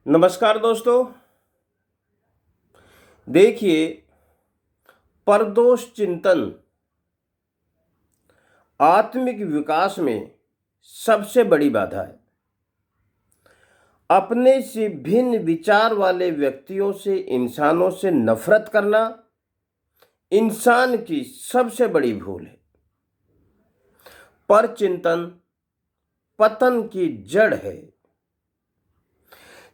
नमस्कार दोस्तों। देखिए, परदोष चिंतन आत्मिक विकास में सबसे बड़ी बाधा है। अपने से भिन्न विचार वाले व्यक्तियों से, इंसानों से नफरत करना इंसान की सबसे बड़ी भूल है। पर चिंतन पतन की जड़ है।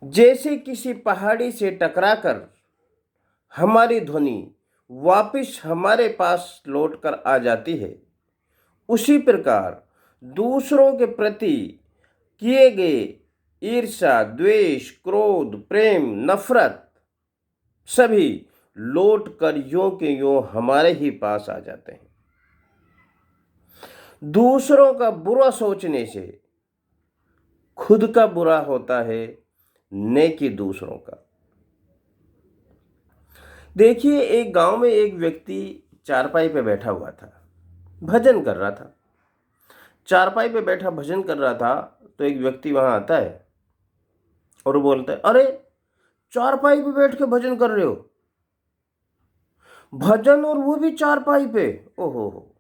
जैसे किसी पहाड़ी से टकराकर हमारी ध्वनि वापिस हमारे पास लौटकर आ जाती है, उसी प्रकार दूसरों के प्रति किए गए ईर्ष्या, द्वेष, क्रोध, प्रेम, नफरत सभी लौट कर यों के यों हमारे ही पास आ जाते हैं। दूसरों का बुरा सोचने से खुद का बुरा होता है, न कि दूसरों का। देखिए, एक गांव में एक व्यक्ति चारपाई पे बैठा हुआ था, भजन कर रहा था। चारपाई पे बैठा भजन कर रहा था तो एक व्यक्ति वहां आता है और वो बोलता है, अरे चारपाई पे बैठ के भजन कर रहे हो? भजन, और वो भी चारपाई पे? ओहो हो,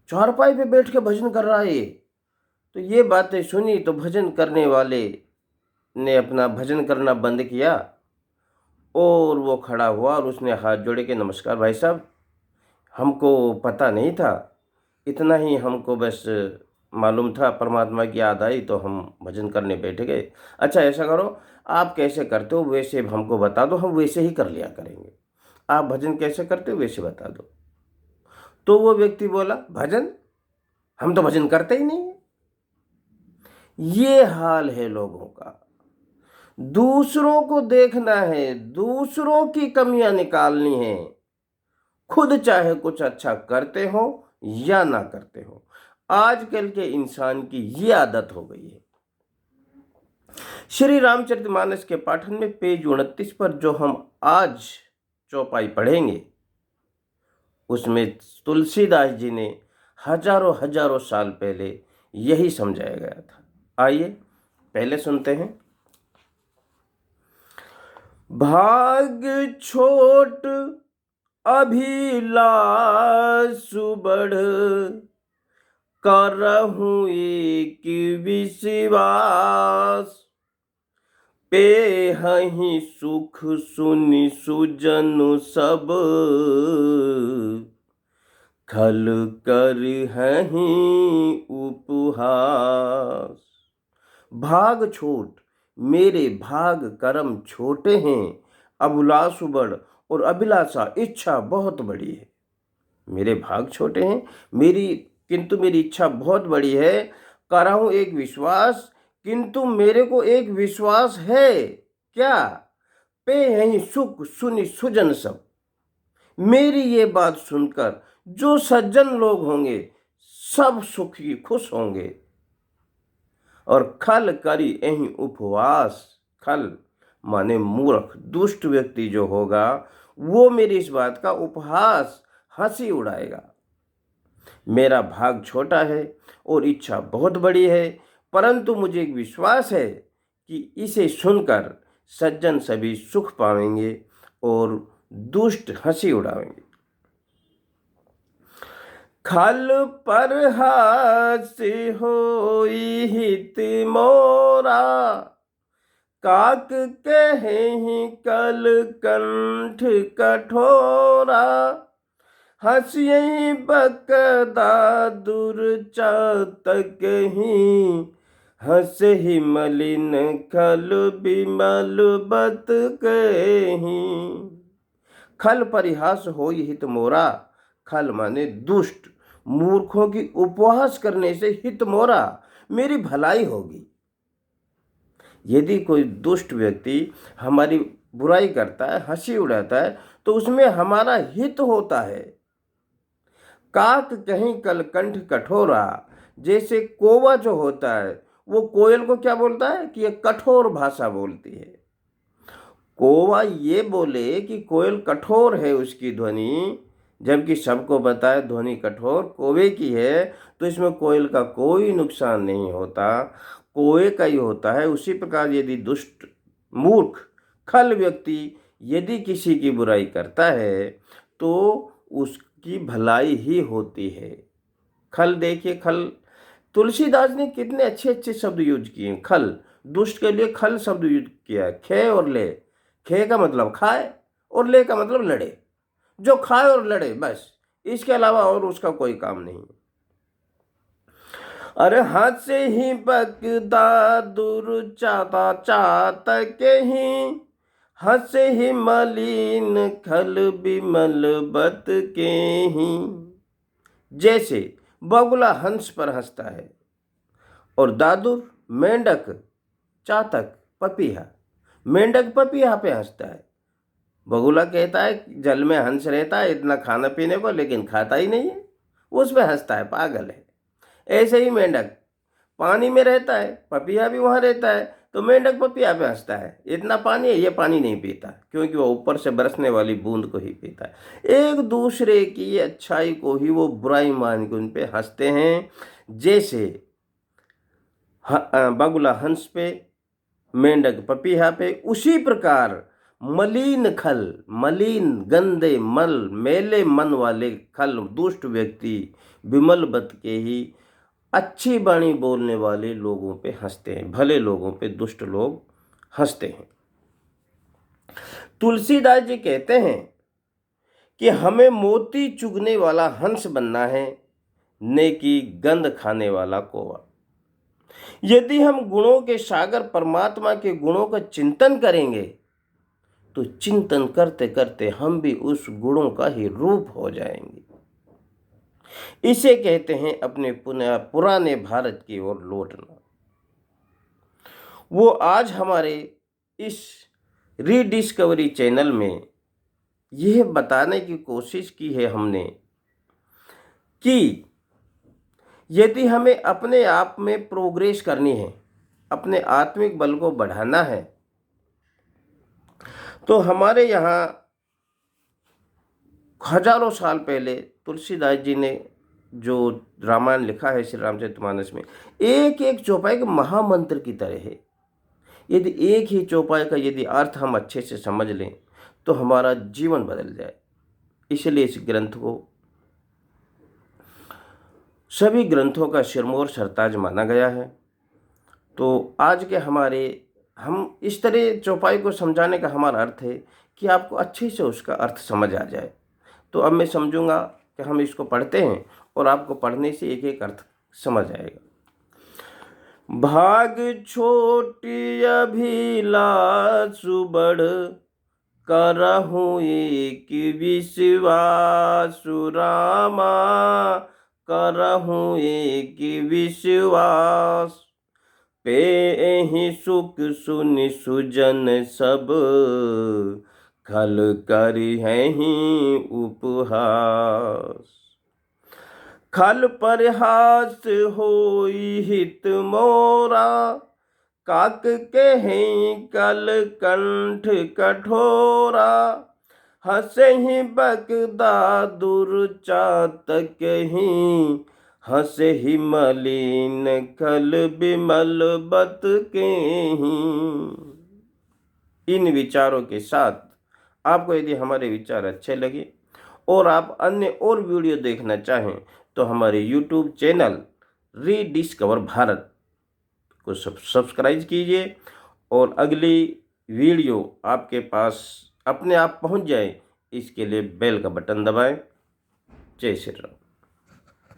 चारपाई पे बैठ के भजन कर रहा है ये। तो ये बातें सुनी तो भजन करने वाले ने अपना भजन करना बंद किया और वो खड़ा हुआ और उसने हाथ जोड़े के, नमस्कार भाई साहब, हमको पता नहीं था, इतना ही हमको बस मालूम था, परमात्मा की याद आई तो हम भजन करने बैठ गए। अच्छा ऐसा करो, आप कैसे करते हो वैसे हमको बता दो, हम वैसे ही कर लिया करेंगे। आप भजन कैसे करते हो वैसे बता दो। तो वो व्यक्ति बोला, भजन? हम तो भजन करते ही नहीं। ये हाल है लोगों का। दूसरों को देखना है, दूसरों की कमियां निकालनी है, खुद चाहे कुछ अच्छा करते हो या ना करते हो। आजकल के इंसान की ये आदत हो गई है। श्री रामचरितमानस के पाठन में पेज 29 पर जो हम आज चौपाई पढ़ेंगे, उसमें तुलसीदास जी ने हजारों हजारों साल पहले यही समझाया गया था। आइए पहले सुनते हैं। भाग छोट अभिलाष बढ़, करहूँ एक विश्वास, पेहहि सुख सुनि सुजनु सब, खल कर हहि उपहास। भाग छोट, मेरे भाग कर्म छोटे हैं, अभिलाष बड़, और अभिलाषा इच्छा बहुत बड़ी है। मेरे भाग छोटे हैं, किंतु मेरी इच्छा बहुत बड़ी है। कराहूं एक विश्वास, किंतु मेरे को एक विश्वास है, क्या? पे यही सुख सुनि सुजन सब, मेरी ये बात सुनकर जो सज्जन लोग होंगे सब सुखी खुश होंगे। और खल करी यही उपवास, खल माने मूर्ख, दुष्ट व्यक्ति जो होगा वो मेरी इस बात का उपहास, हंसी उड़ाएगा। मेरा भाग छोटा है और इच्छा बहुत बड़ी है, परंतु मुझे एक विश्वास है कि इसे सुनकर सज्जन सभी सुख पाएंगे और दुष्ट हंसी उड़ाएंगे। खल पर हास होई हित मोरा, काक कहेहि कल कंठ कठोरा, हंसियहि बकदा दुर्चातक ही, हंसहि मलिन खल बिमल बत कही। खल परिहास होई हित मोरा, खल माने दुष्ट, मूर्खों की उपहास करने से हित मोरा, मेरी भलाई होगी। यदि कोई दुष्ट व्यक्ति हमारी बुराई करता है, हंसी उड़ाता है, तो उसमें हमारा हित होता है। काक कहीं कलकंठ कठोरा, जैसे कौवा जो होता है वो कोयल को क्या बोलता है कि ये कठोर भाषा बोलती है। कौवा ये बोले कि कोयल कठोर है उसकी ध्वनि, जबकि सबको पता है ध्वनि कठोर कौवे की है, तो इसमें कोयल का कोई नुकसान नहीं होता। कोए का ही होता है, उसी प्रकार यदि दुष्ट मूर्ख खल व्यक्ति यदि किसी की बुराई करता है तो उसकी भलाई ही होती है। खल देखिए, खल तुलसीदास ने कितने अच्छे अच्छे शब्द यूज किए हैं। खल, दुष्ट के लिए खल शब्द यूज किया है। खे और ले, खे का मतलब खाए और ले का मतलब लड़े, जो खाए और लड़े, बस इसके अलावा और उसका कोई काम नहीं। अरे हाथ से ही बगदा दूर चाता चातक ही, हाथ से ही मलिन खल बिमल बत के ही। जैसे बगुला हंस पर हंसता है और दादुर मेंढक चातक पपीहा, मेंढक पपीहा पे हंसता है। बगुला कहता है जल में हंस रहता है इतना खाना पीने को, लेकिन खाता ही नहीं है, उस पे हंसता है, पागल है। ऐसे ही मेंढक पानी में रहता है, पपीहा भी वहाँ रहता है, तो मेंढक पपीहा पे हंसता है, इतना पानी है, ये पानी नहीं पीता, क्योंकि वो ऊपर से बरसने वाली बूंद को ही पीता है। एक दूसरे की अच्छाई को ही वो बुराई मान के उन पे हंसते हैं। जैसे बगुला हंस पे, मेंढक पपीहा पे, उसी प्रकार मलिन खल, मलिन गंदे मल मेले मन वाले खल दुष्ट व्यक्ति विमल बत के ही अच्छी वाणी बोलने वाले लोगों पे हंसते हैं, भले लोगों पे दुष्ट लोग हंसते हैं। तुलसीदास जी कहते हैं कि हमें मोती चुगने वाला हंस बनना है, नेकी गंध खाने वाला कौवा। यदि हम गुणों के सागर परमात्मा के गुणों का चिंतन करेंगे तो चिंतन करते करते हम भी उस गुणों का ही रूप हो जाएंगे। इसे कहते हैं अपने पुराने भारत की ओर लौटना। वो आज हमारे इस रीडिस्कवरी चैनल में यह बताने की कोशिश की है हमने कि यदि हमें अपने आप में प्रोग्रेस करनी है, अपने आत्मिक बल को बढ़ाना है, तो हमारे यहाँ हजारों साल पहले तुलसीदास जी ने जो रामायण लिखा है श्री रामचरितमानस में, एक एक चौपाई के महामंत्र की तरह है। यदि एक ही चौपाई का यदि अर्थ हम अच्छे से समझ लें तो हमारा जीवन बदल जाए। इसलिए इस ग्रंथ को सभी ग्रंथों का सिरमौर सरताज माना गया है। तो आज के हम इस तरह चौपाई को समझाने का हमारा अर्थ है कि आपको अच्छे से उसका अर्थ समझ आ जाए। तो अब मैं समझूंगा कि हम इसको पढ़ते हैं और आपको पढ़ने से एक एक अर्थ समझ आएगा। भाग छोटी अभिलाषु बड़, करहूँ एक विश्वासु रामा, करहूँ एक विश्वास। पेहि सुख सुनि सुजन सब, खल करिहहि उपहास। खल परिहास होई हित मोरा, काक कहें कल कंठ कठोरा। हंसहि बगदा दुर्चातक ही, हंसहि मलिन खल बिमल बत के ही। इन विचारों के साथ आपको यदि हमारे विचार अच्छे लगे और आप अन्य और वीडियो देखना चाहें तो हमारे YouTube चैनल रीडिस्कवर भारत को सब्सक्राइब कीजिए और अगली वीडियो आपके पास अपने आप पहुंच जाए, इसके लिए बेल का बटन दबाएं। जय श्री राम।